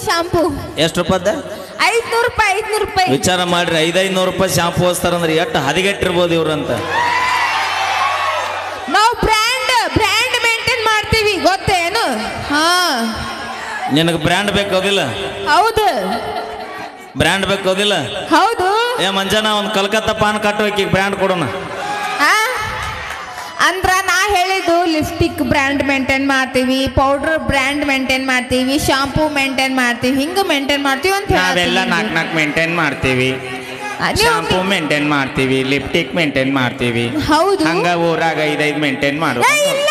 Shampoo. ಎಷ್ಟು ರೂಪಾಯ್ದ? 500 ರೂಪಾಯಿ 500 ರೂಪಾಯಿ. ವಿಚಾರ ಮಾಡ್ರಿ 500 ರೂಪಾಯಿ ಶಾಂಪೂ ಹಚ್ತಾರಂದ್ರೆ ಎಷ್ಟು ಹದಿಗೆಟ್ಟಿರ್ಬೋದು ಇವ್ರಂತ. ನಾವು ಬ್ರ್ಯಾಂಡ್ ಮೇಂಟೈನ್ ಮಾಡ್ತೀವಿ ಗೊತ್ತೇನು? ಹಾ ನಿನಗೆ ಬ್ರ್ಯಾಂಡ್ ಬೇಕಾಗೋದಿಲ್ಲ? ಹೌದು. ಬ್ರ್ಯಾಂಡ್ ಬೇಕಾಗೋದಿಲ್ಲ? ಹೌದು. ಏ ಮಂಜಾನ ಒಂದು ಕಲ್ಕತ್ತಾ ಪಾನ್ ಕಟ್ಟೋಕೆ ಬ್ರ್ಯಾಂಡ್ ಕೊಡೋಣ. ಅಂದ್ರ ನಾ ಹೇಳಿದ್ದು ಲಿಪ್ಸ್ಟಿಕ್ ಬ್ರ್ಯಾಂಡ್ ಮೇಂಟೈನ್ ಮಾಡ್ತೀವಿ, ಪೌಡರ್ ಬ್ರ್ಯಾಂಡ್ ಮೇಂಟೈನ್ ಮಾಡ್ತೀವಿ, ಶಾಂಪೂ ಮೇಂಟೈನ್ ಮಾಡ್ತೀವಿ, ಹಿಂಗ ಮೇಂಟೈನ್ ಮಾಡ್ತೀವಿ ಅಂತ ನಾವೆಲ್ಲ ನಾಲ್ಕು ಮೇಂಟೈನ್ ಮಾಡ್ತೀವಿ, ಶಾಂಪೂ ಮೇಂಟೈನ್ ಮಾಡ್ತೀವಿ, ಲಿಪ್ಸ್ಟಿಕ್ ಮೇಂಟೈನ್ ಮಾಡ್ತೀವಿ. ಹೌದು. ಹಂಗ ಊರಾಗ 5 ಮೇಂಟೈನ್ ಮಾಡು. ಇಲ್ಲ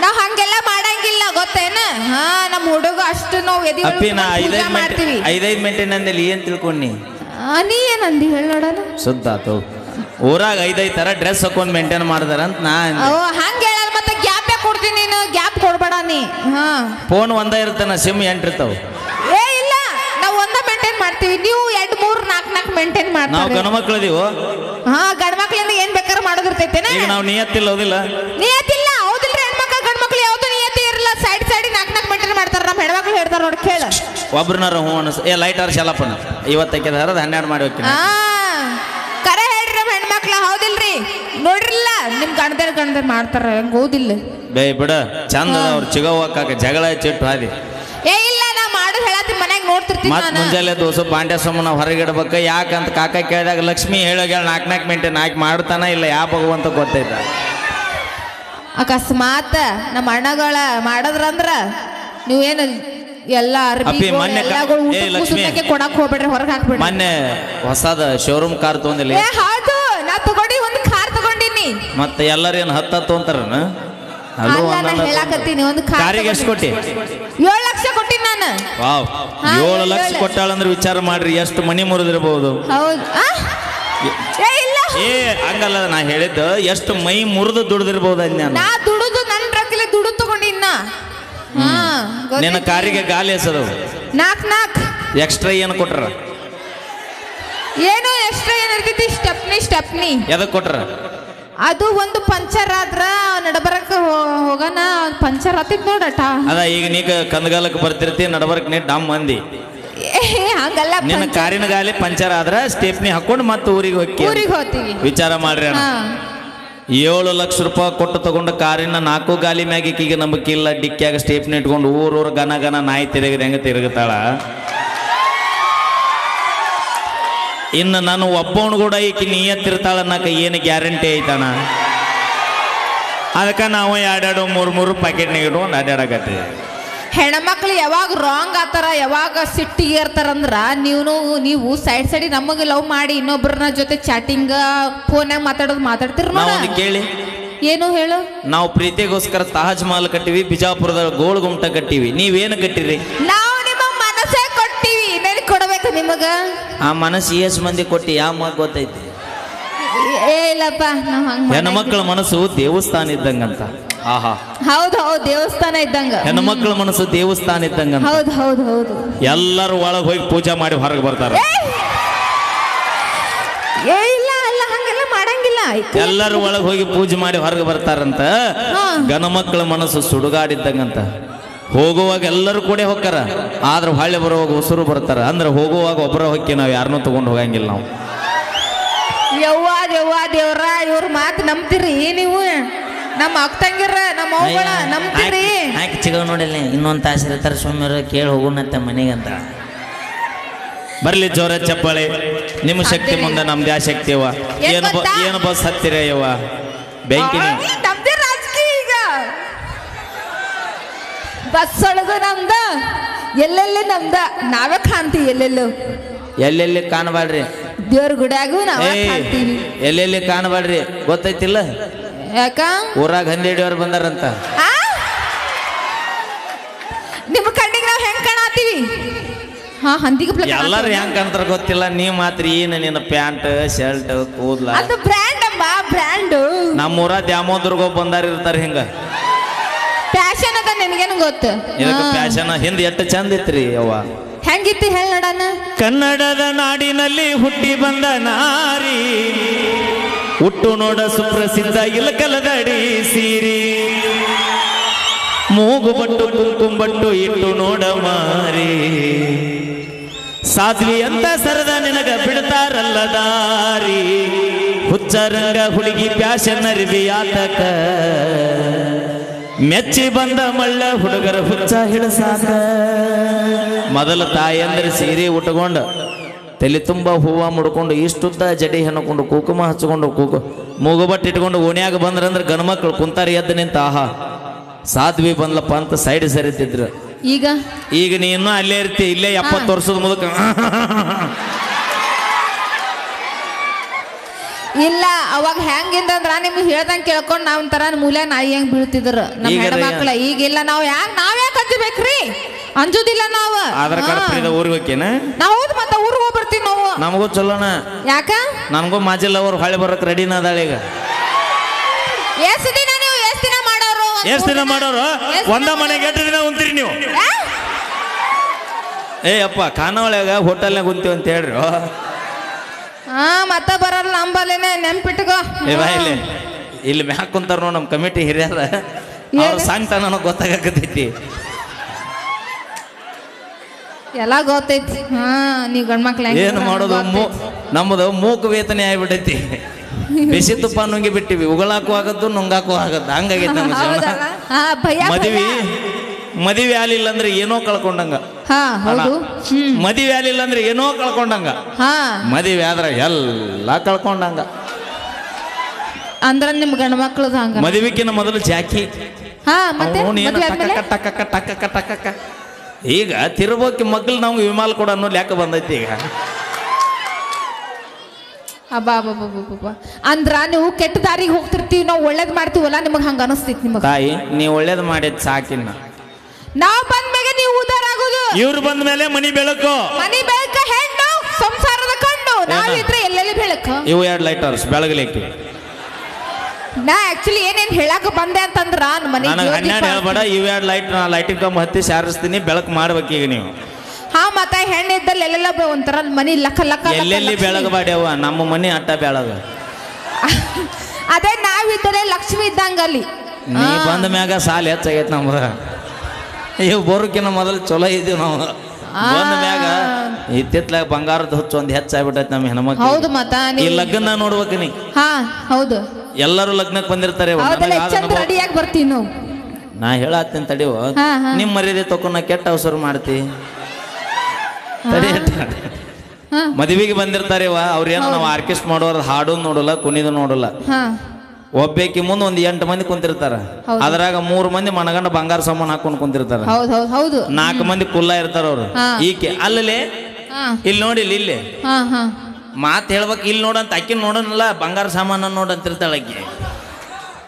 ನಾವ್ ಹಂಗೆಲ್ಲ ಮಾಡಂಗಿಲ್ಲ ಗೊತ್ತೇನ? ಹಾ ನಮ್ಮ ಹುಡುಗ ಅಷ್ಟು ನಾವು ಅಪ್ಪಿ ನಾ 5 ಮೇಂಟೈನ್ ಅಂದಲ್ಲಿ ಏನ್ ತಿಳ್ಕೊಂಡಿ? ನೀ ಏನಂದಿ ಹೇಳ ನೋಡೋಣ. ಸುದ್ದ ಆತು. ಊರಾಗ 5 ತರ ಡ್ರೆಸ್ ಹಾಕೊಂಡ್ ಮೇಂಟೈನ್ ಮಾಡ್ದಾರ ಅಂತ ನಾ ಹಂಗ ಹೇಳಲ್. ಮತ್ತೆ ಗ್ಯಾಪ್ ಕೊಡ್ತೀನಿ, ನೀನು ಗ್ಯಾಪ್ ಕೊಡ್ಬೇಡ ನೀ. ಹಾ ಫೋನ್ ಒಂದ ಇರ್ತಾನ, ಸಿಮ್ 8 ಇರ್ತಾವ. ಇಲ್ಲ ನಾವು ಒಂದ ಮೇಂಟೈನ್ ಮಾಡ್ತೀವಿ, ನೀವು 2 3 4 ಮೇಂಟೈನ್ ಮಾಡ್ತೀವಿ. ನಾವು ಗಂಡ ಮಕ್ಕಳದೀವು. ಹಾ ಗಂಡ ಮಕ್ಳಿಂದ ಏನ್ ಬೇಕಾದ್ರೆ ಮಾಡೋದಿರ್ತೈತೇನ? ಈಗ ನಾವು ನಿಯತ್ತಿಲ್ಲ ಹೌದಿಲ್ಲ? ನಿಯತ್ತಿಲ್ಲ ಹೌದಿಲ್ರಿ. ಹೆಣ್ಮಕ್ಳು ಗಂಡ ಮಕ್ಳು ಯಾವ್ದು ನಿಯತ್ತಿ ಇರಲ್ಲ. ಸೈಡ್ ನಾಲ್ಕು ಮೇಂಟೈನ್ ಮಾಡ್ತಾರ. ನಮ್ಮ ಹೆಣ್ಮಕ್ಳು ಹೇಳ್ತಾರ ನೋಡಿ ಕೇಳ. ಒಬ್ರನಾರ ಹ್ಞೂ ಅನಸ್ ಏ ಲೈಟ್ ಆರ್ ಶಾಲಪ್ಪನ 50 ಹರದ 12 ಮಾಡಿ ಹೋಗ್ತೀನಿ. ಕರೆ ಹೇಳ್ರಿ ನಮ್ಮ ಹೆಣ್ಮಕ್ಳು ಹೌದಿಲ್ರಿ? ನೋಡ್ರಿಲ್ಲ ನಿಮ್ ಗಂಡದೇರ್ ಮಾಡ್ತಾರ ಹೆಂಗ ಓದಿಲ್ಲ ಬೇ ಬಿಡ ಚಂದ ಅವ್ರು ಚಿಗವ್ವಕ್ಕ ಜಗಳ ಚಿಟ್ಟು ಹಾದಿ. ಇಲ್ಲ ನಾ ಮಾಡೋದು ಹೇಳತ್ತಿ ಮನ್ಯಾಗ ನೋಡ್ತಿರ್ತೀನಿ. ಮತ್ ಮುಂಜಾನೆ ದೋಸು ಪಾಂಡ್ಯ ಸೊಮ್ಮನ ಹೊರಗಿಡ್ಬೇಕು. ಯಾಕಂತ ಕಾಕ ಕೇಳಿದಾಗ ಲಕ್ಷ್ಮಿ ಹೇಳೋಗ 4 ಮೇಂಟೈನ್ ಹಾಕಿ ಮಾಡ್ತಾನ ಇಲ್ಲ ಯಾವ ಭಗವಂತ ಗೊತ್ತೈತ. ಅಕಸ್ಮಾತ್ ನಮ್ಮ ಅಣ್ಣಗಳ ಮಾಡದ್ರಂದ್ರ ನೀವೇನು ಎಲ್ಲ ಅಪ್ಪಿ ಮೊನ್ನೆ ಕೊಡಕ್ ಹೋಗ್ಬೇಡ್ರಿ, ಹೊರಗೆ ಹಾಕ್ಬಿಡ್ರಿ. ಮೊನ್ನೆ ಹೊಸದ ಶೋರೂಮ್ ಕಾರ್ ತಗೊಂಡಿಲ್ಲ? ಹೌದು ನಾ ತಗೊಂಡಿ ಒಂದು ಕಾರ್ ತಗೊಂಡಿನಿ. ಮತ್ತೆ ಎಲ್ಲರೇನು 10 ಅಂತಾರನ? ಹೇಳಕತ್ತೀನಿ ಒಂದು ಕಾರಿಗೆ ಎಷ್ಟು ಕೊಟ್ಟಿ? 7 ಲಕ್ಷ ಕೊಟ್ಟಿನಿ ನಾನು. ವಾವ್ 7 ಲಕ್ಷ ಕೊಟ್ಟಾಳಂದ್ರೆ ವಿಚಾರ ಮಾಡ್ರಿ ಎಷ್ಟು ಮನಿ ಮುರಿದಿರ್ಬಹುದು. ಹೌದು ಹಂಗಲ್ಲ ನಾ ಹೇಳಿದ್ದು ಎಷ್ಟು ಮೈ ಮುರಿದು ದುಡ್ದಿರ್ಬಹುದು ಅಂದ. ನಾ ದುಡುದು ನನ್ನ ರೊಕ್ಕಲೆ ದುಡು ತಗೊಂಡಿನ್ನ. ನಿನ್ನ ಕಾರಿಗೆ ಗಾಲಿ ಹೆಸರು 4 ಎಕ್ಸ್ಟ್ರಾ ಏನು ಕೊಟ್ರ? ಏನು ಎಕ್ಸ್ಟ್ರಾ ಏನಿರ್ತೈತಿ? ಸ್ಟೆಪ್ನಿ ಎದಕ್ ಕೊಟ್ರ? ಅದು ಒಂದು ಪಂಚರ್ ಆದ್ರ ನಡಬರಕ ಹೋಗನ ಪಂಚರ್ ಆತಿತ್ ನೋಡಟ. ಅದ ಈಗ ನೀಗ ಕಂದಗಾಲಕ್ಕೆ ಬರ್ತಿರ್ತಿ ನಡಬರಕ್ ನೀ ಡಮ್ ಮಂದಿ ಹಂಗಲ್ಲ. ನಿನ್ನ ಕಾರಿನ ಗಾಲಿ ಪಂಚರ್ ಆದ್ರ ಸ್ಟೆಪ್ನಿ ಹಾಕೊಂಡು ಮತ್ತೆ ಊರಿಗೆ ಹೋಗ್ತೀವಿ. ವಿಚಾರ ಮಾಡ್ರಿ ಅಣ್ಣ. 7 ಲಕ್ಷ ರೂಪಾಯಿ ಕೊಟ್ಟು ತಗೊಂಡ ಕಾರಿನ 4 ಗಾಲಿ ಮ್ಯಾಗಿಕ್ಕಿಗೆ ನಂಬಿಕೆ ಇಲ್ಲ. ಡಿಕ್ಕಿಯಾಗ ಸ್ಟೇಪ್ನಿ ಇಟ್ಕೊಂಡು ಊರೂರು ಗನ ನಾಯಿ ತಿರುಗಿದ ಹೆಂಗ ತಿರುಗುತ್ತಾಳ. ಇನ್ನು ನಾನು ಒಬ್ಬವನು ಕೂಡ ಈಕಿ ನಿಯತ್ತಿರ್ತಾಳ ಅನ್ನಕ ಏನು ಗ್ಯಾರಂಟಿ ಐತಣ? ಅದಕ್ಕೆ ನಾವು 2 3 ಪ್ಯಾಕೆಟ್ನಾಗ ಇಟ್ಕೊಂಡು ಅಡ್ಡಾಡಕತ್ತೀವಿ. ಹೆಣ್ಮಕ್ಳು ಯಾವಾಗ ರಾಂಗ್ ಆತಾರ, ಯಾವಾಗ ಸಿಟ್ಟಿಗೆ ಇರ್ತಾರಂದ್ರ ನೀವು ಸೈಡ್ ನಮಗೆ ಲವ್ ಮಾಡಿ ಇನ್ನೊಬ್ಬರನ್ನ ಜೊತೆ ಚಾಟಿಂಗ್ ಫೋನ್ಯಾಗ ಮಾತಾಡ್ತಿರ ಕೇಳಿ. ಏನು ಹೇಳು? ನಾವು ಪ್ರೀತಿಗೋಸ್ಕರ ತಾಜ್ ಮಹಲ್ ಕಟ್ಟಿವಿ, ಬಿಜಾಪುರದ ಗೋಲ್ ಗುಮ್ಟ ಕಟ್ಟಿವಿ. ನೀವೇನು ಕಟ್ಟಿರಿ? ನಾವು ನಿಮ್ಮ ಮನಸ್ಸೇ ಕೊಟ್ಟಿವಿ. ನೆನಪು ಕೊಡ್ಬೇಕು ನಿಮಗ. ಆ ಮನಸ್ಸು ಎಷ್ಟು ಮಂದಿ ಕೊಟ್ಟಿ ಯಾವ ಮಗ ಗೊತ್ತೈತಿ? ಇಲ್ಲಪ್ಪ ಹೆಣ್ಮಕ್ಳ ಮನಸ್ಸು ದೇವಸ್ಥಾನ ಇದ್ದಂಗಂತ. ಆಹಾ ಹೌದು ದೇವಸ್ಥಾನ ಇದ್ದಂಗ. ಹೆಣ್ಮಕ್ಳ ಮನಸ್ಸು ದೇವಸ್ಥಾನ ಇದ್ದಂಗ. ಹೌದು ಎಲ್ಲರೂ ಒಳಗೆ ಹೋಗಿ ಪೂಜೆ ಮಾಡಿ ಹೊರಗೆ ಬರ್ತಾರ. ಇಲ್ಲ ಹಂಗೆಲ್ಲ ಮಾಡಂಗಿಲ್ಲ. ಎಲ್ಲರೂ ಒಳಗೆ ಹೋಗಿ ಪೂಜೆ ಮಾಡಿ ಹೊರಗೆ ಬರ್ತಾರಂತ. ಗಣಮಕ್ಳ ಮನಸ್ಸು ಸುಡುಗಾಡಿದ್ದಂಗಂತ. ಹೋಗುವಾಗ ಎಲ್ಲರೂ ಕೂಡ ಹೋಗ್ತಾರ, ಆದ್ರೆ ಹೊಳ್ಳಿ ಬರುವಾಗ ಉಸುರು ಬರ್ತಾರ. ಅಂದ್ರೆ ಹೋಗುವಾಗ ಒಬ್ಬರ ಹೊಕ್ಕಿ ನಾವು ಯಾರನ್ನೂ ತಗೊಂಡು ಹೋಗಂಗಿಲ್ಲ. ನಾವು ಯವ್ವ ದೇವ್ರ ಇವ್ರ ಮಾತು ನಂಬ್ತಿರಿ ನೀವು? ನಮ್ಮ ಅಕ್ಕಂಗಿರ ನಮ್ಮ ಅವ್ಗಳ ನಂಬ್ತಿರಿ? ಆಕೆ ಚಿಗವ್ ನೋಡಿಲ್ಲ ಇನ್ನೊಂದು ತಾಸು ಇರ್ತಾರೆ, ಸುಮ್ಮನೆ ಕೇಳಿ ಹೋಗೋಣತ್ತೆ ಮನೆಗಂತ. ಬರ್ಲಿ ಜೋರ ಚಪ್ಪಾಳೆ. ನಿಮ್ಮ ಶಕ್ತಿ ಮುಂದೆ ನಮ್ದು ಯಾವ ಶಕ್ತಿ ಯವ್ವ? ಏನು ಬಸ್ ಹತ್ತಿರ ಯವ್ವ? ಬೆಂಕಿನಿ ರಾಜಕೀಯ ಈಗ ಬಸ್ ಒಳಗು ನಮ್ದ, ಎಲ್ಲೆಲ್ಲಿ ನಮ್ದ. ನಾವೇ ಕಾಣ್ತೀವಿ ಎಲ್ಲೆಲ್ಲಿ ಕಾಣಬಾಡ್ರಿ. ದೇವ್ರ ಗುಡಿಯಾಗೂ ನಾವೇ ಕಾಣ್ತೀವಿ. ಎಲ್ಲೆಲ್ಲಿ ಕಾಣಬಾಡ್ರಿ ಗೊತ್ತೈತಿಲ್ಲ? ಯಾಕ ಊರಾಗ 12 ಬಂದಾರಂತ. ನಿಮ್ಮ ಕಣ್ಣಿಗೆ ನಾವು ಹೆಂಗ್ ಕಾಣತೀವಿ? ಎಲ್ಲಾರು ಹೆಂಗ್ ಕಾಣ್ತಾರ ಗೊತ್ತಿಲ್ಲ. ನೀ ಮಾತ್ರ ಏನು ನಿನ್ನ ಪ್ಯಾಂಟ್ ಶರ್ಟ್ ಕೂದ್ಲ ಅದು ಬ್ರ್ಯಾಂಡ್ ಅಮ್ಮ, ಬ್ರ್ಯಾಂಡ್. ನಮ್ಮೂರ ದ್ಯಾಮೋದ್ರಗ ಬಂದಾರ ಇರ್ತಾರ. ಹಿಂಗ ಫ್ಯಾಷನ್ ಅದ ನಿನಗೇನು ಗೊತ್ತು? ಇದಕ್ಕೆ ಫ್ಯಾಷನ್ ಹಿಂದೆ ಎಷ್ಟು ಚಂದ ಇತ್ರಿ ಯವ್ವ. ಹೆಂಗಿತ್ತು ಹೇಳ ನೋಡಣ. ಕನ್ನಡದ ನಾಡಿನಲ್ಲಿ ಹುಟ್ಟಿ ಬಂದ ನಾರಿ, ಹುಟ್ಟು ನೋಡ ಸುಪ್ರಸಿದ್ಧ ಇಲಕಲದಡಿ ಸೀರಿ, ಮೂಗು ಬಟ್ಟು ಕುಂಕುಂಬಟ್ಟು ಇಟ್ಟು ನೋಡ ಮಾರಿ, ಸಾಧ್ವಿ ಅಂತ ಸರದ ನಿನಗ ಬಿಡ್ತಾರಲ್ಲ ದಾರಿ ಹುಚ್ಚರಂಗ ಹುಡುಗಿ ಪ್ಯಾಶನ್ ಅರಿವಿ ಆತಕ ಮೆಚ್ಚಿ ಬಂದ ಮಳ್ಳ ಹುಡುಗರ ಹುಚ್ಚ ಹಿಳಸಾಕ ಮೊದಲ ತಾಯಂದ್ರೆ ಸೀರೆ ಉಟ್ಕೊಂಡು ತಲೆ ತುಂಬ ಹೂವ ಮುಡ್ಕೊಂಡು ಇಷ್ಟುದ್ದ ಜಡಿ ಹೆಣ್ಕೊಂಡು ಕುಕುಮ ಹಚ್ಕೊಂಡು ಮೂಗುಬಟ್ಟು ಇಟ್ಕೊಂಡು ಓಣ್ಯಾಗ ಬಂದ್ರಂದ್ರೆ ಗಣಮಕ್ಳು ಕುಂತಾರ ಎದ್ದು ನಿಂತ ಆಹಾ ಸಾಧ್ವಿ ಬಂದ್ಲಪ್ಪ ಅಂತ ಸೈಡ್ ಸರಿತಿದ್ರು. ಈಗ ನೀನು ಅಲ್ಲೇ ಇರ್ತಿ, ಇಲ್ಲೇ 70 ವರ್ಷದ ಮುದಕ ಇಲ್ಲ. ಅವಾಗ ಹೆಂಗಿಂದ್ರ ನಿಮ್ಗೆ ಹೇಳ್ದಂಗೆ ಕೇಳ್ಕೊಂಡು ನಾವ್ ತರ ಮೂಲೆ ನಾಯಿ ಹೆಂಗ್ ಬೀಳ್ತಿದ್ರು ನಮ್ಮ ಹೆಣ್ಮಕ್ಳ. ಈಗಿಲ್ಲ. ನಾವ್ಯಾಕೆ ಅಂಜಬೇಕ್ರಿ? ಅಂಜುದಿಲ್ಲ ನಾವು. ಆಧಾರ್ ಕಾರ್ಡ್ ಊರಿಗೆ ಹೋಗ್ಯೇನ ನಾವು. ಮತ್ತೆ ಊರಿಗೆ ಹೋಗ್ಬರ್ತೀವಿ ನಾವು. ನಮಗೂ ಚಲೋಣ. ಯಾಕ? ನನಗೂ ಮಾಜಿಲ್ಲ ಅವ್ರು ಹೊಳೆ ಬರಕ್ ರೆಡಿನ ಅದಾಳ ಈಗ. ಎಷ್ಟು ದಿನ ಮಾಡೋರು? ಒಂದ ಮನೆಗೆ 8 ದಿನ ಉಂತೀರಿ ನೀವು. ಅಪ್ಪ ಖಾನಾವಳಿಯಾಗ ಹೋಟೆಲ್ನಾಗ ಉಂತೀವಿ ಅಂತ ಹೇಳ್ರಿ. ಮತ್ತ ಬರಲ್ಲ ನಂಬಲ್ಲೇನೆ, ನೆನ್ಪಿಟ್ಕೋ. ಇಲ್ಲಿ ಮ್ಯಾಕ್ ಕುಂತಾರ ನೋ ನಮ್ ಕಮಿಟಿ ಹಿರಿಯರ, ಅವ್ರ ಸಾಂಗ್ತ ನನಗೆ ಗೊತ್ತಾಗತೈತಿ. ಎಲ್ಲ ಗೊತ್ತೈತಿ. ನೀವ್ ಗಂಡ್ಮಕ್ಳ ಏನು ಮಾಡೋದು? ನಮ್ಮದು ಮೂಕ ವೇತನೆ ಆಗ್ಬಿಟ್ಟೈತಿ. ಬಿಸಿ ತುಪ್ಪ ನುಂಗಿ ಬಿಟ್ಟಿವಿ, ಉಗಳಾಕು ಆಗದ್ದು ನುಂಗಾಕು ಆಗದ್ದು, ಹಂಗಾಗೈತಿ ನಮ್ಮ ಜೀವನ. ಮದುವೆ ಆಲಿಲ್ಲ ಅಂದ್ರೆ ಏನೋ ಕಳ್ಕೊಂಡಂಗ, ಮದುವೆ ಆಲಿಲ್ಲ ಅಂದ್ರೆ ಏನೋ ಕಳ್ಕೊಂಡಂಗ, ಮದುವೆ ಆದ್ರ ಎಲ್ಲ ಕಳ್ಕೊಂಡಂಗ. ಅಂದ್ರ ನಿಮ್ ಗಂಡ ಮಕ್ಳದ ಹಂಗ. ಮದುವೆಕಿನ ಮೊದಲು ಜಾಕಿ ಈಗ ತಿರುಬೋಕಿ ಮಗ್ಳು ನಮ್ಗೆ ವಿಮಾಲ ಕೂಡ ಅನ್ನೋ ಲೆಕ್ಕ ಬಂದೈತಿ ಈಗ. ಅಂದ್ರ ನೀವು ಕೆಟ್ಟ ದಾರಿಗೆ ಹೋಗ್ತಿರ್ತೀವಿ, ನಾವು ಒಳ್ಳೇದ್ ಮಾಡ್ತೀವಲ್ಲ, ನಿಮಗ್ ಹಂಗ ಅನಿಸ್ತೈತಿ. ನಿಮಗ್ ತಾಯಿ ನೀ ಒಳ್ಳೇದ್ ಮಾಡಿದ್ ಸಾಕಿನ್ನ. ನಾವ್ ಬಂದ್ಮೇಲೆ ನೀವು ಉದ್ದಾರ ಆಗೋದು, ಇವ್ರು ಬಂದ ಮೇಲೆ ಮನಿ ಬೆಳಕು. ಮನಿ ಬೆಳಕ ಹೆಣ್ಣು ಸಂಸಾರದ ಕಣ್ಣು. ನಾವಿದ್ರೆ ಎಲ್ಲೆಲ್ಲಿ ಬೆಳಕು. ಇವು 2 ಲೈಟರ್ಸ್ ಬೆಳಗಲಿಕ್ಕೆ. ನಾ ಆಕ್ಚುಲಿ ಏನೇನ್ ಹೇಳಾಕ ಬಂದೆ ಅಂತಂದ್ರ ನನಗೆ 12 ಹೇಳ್ಬೇಡ. ಇವು 2 ಲೈಟ್ ನಾ ಲೈಟಿಂಗ್ ಕಂಬ ಹತ್ತಿ ಸಾರಿಸ್ತೀನಿ, ಬೆಳಕು ಮಾಡ್ಬೇಕೀಗ ನೀವು. ಮತ್ತ ಹೆಣ್ಣಿದ್ದಲ್ಲಿ ಎಲ್ಲೆಲ್ಲ ಒಂಥರ ಮನಿ ಲಕ್ಕ ಲಕ್ಕ ಎಲ್ಲೆಲ್ಲಿ ಬೆಳಗಬಾಡ್ಯವ, ನಮ್ಮ ಮನಿ ಅಟ್ಟ ಬೆಳಗ. ಅದೇ ನಾವಿದ್ದರೆ ಲಕ್ಷ್ಮಿ ಇದ್ದಂಗ ಅಲ್ಲಿ. ನೀ ಬಂದ ಮ್ಯಾಗ ಸಾಲ ಹೆಚ್ಚಾಗೈತೆ ನಮ್ದ. ಇವು ಬರೋಕಿನ ಮೊದಲು ಚಲೋ ಇದೀವಿ ನಾವು. ಬಂದ ಮ್ಯಾಗ ಇತ್ತಿತ್ಲಾಗ ಬಂಗಾರದ ಹುಚ್ಚು ಒಂದು ಹೆಚ್ಚಾಗ್ಬಿಟ್ಟೈತೆ ನಮ್ಮ ಹೆಣ್ಮಕ್ಳು. ಹೌದು. ಮತ್ತ ಈ ಲಗ್ನ ನೋಡ್ಬೇಕು ನೀ. ಹೌದು. ಎಲ್ಲರೂ ಲಗ್ನಕ್ಕೆ ಬಂದಿರ್ತಾರೆ. ರೆಡಿಯಾಗಿ ಬರ್ತೀವಿ ನಾವು. ನಾ ಹೇಳತ್ತೀನಿ ತಡಿವ, ನಿಮ್ ಮರ್ಯಾದೆ ತಕೊಂಡ ಕೆಟ್ಟ ಅವಸರ ಮಾಡ್ತಿ. ಮದುವೆಗೆ ಬಂದಿರ್ತಾರೇವ ಅವ್ರೇನೋ ನಾವು ಆರ್ಕೆಸ್ಟ್ ಮಾಡೋರು, ಹಾಡು ನೋಡಲ್ಲ, ಕುಣಿದು ನೋಡಲ್ಲ. ಒಬ್ಬೇಕಿ ಮುಂದೆ 8 ಮಂದಿ ಕುಂತಿರ್ತಾರ. ಅದ್ರಾಗ 3 ಮಂದಿ ಮನಗಂಡ ಬಂಗಾರ ಸಾಮಾನು ಹಾಕೊಂಡು ಕುಂತಿರ್ತಾರ. 4 ಮಂದಿ ಕುಲ್ಲ ಇರ್ತಾರ ಅವ್ರು. ಈಕೆ ಅಲ್ಲೇ ಇಲ್ಲಿ ನೋಡಿ, ಇಲ್ಲಿ ಮಾತು ಹೇಳ್ಬೇಕು, ಇಲ್ಲಿ ನೋಡಂತ ಅಕ್ಕಿ ನೋಡೋನಲ್ಲ, ಬಂಗಾರ ಸಾಮಾನ ನೋಡಂತಿರ್ತಾಳ ಅಕ್ಕಿ.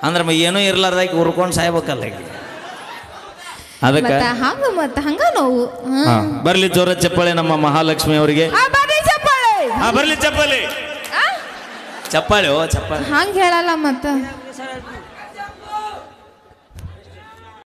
ಅಂದ್ರೆ ಏನೂ ಇರ್ಲಾರ್ದಾಕಿ ಉರ್ಕೊಂಡು ಸಾಯ್ಬೇಕಲ್ಲ ಅಕ್ಕಿ. ಅದಕ್ಕೆ ಹಂಗ ನಾವು ಬರ್ಲಿ ಜೋರ ಚಪ್ಪಾಳೆ ನಮ್ಮ ಮಹಾಲಕ್ಷ್ಮಿ ಅವರಿಗೆ. ಬರ್ಲಿ ಚಪ್ಪಾಳೆ. ಚಪ್ಪಾಳೆ. ಹಂಗ ಹೇಳಲ್ಲ ಮತ್ತ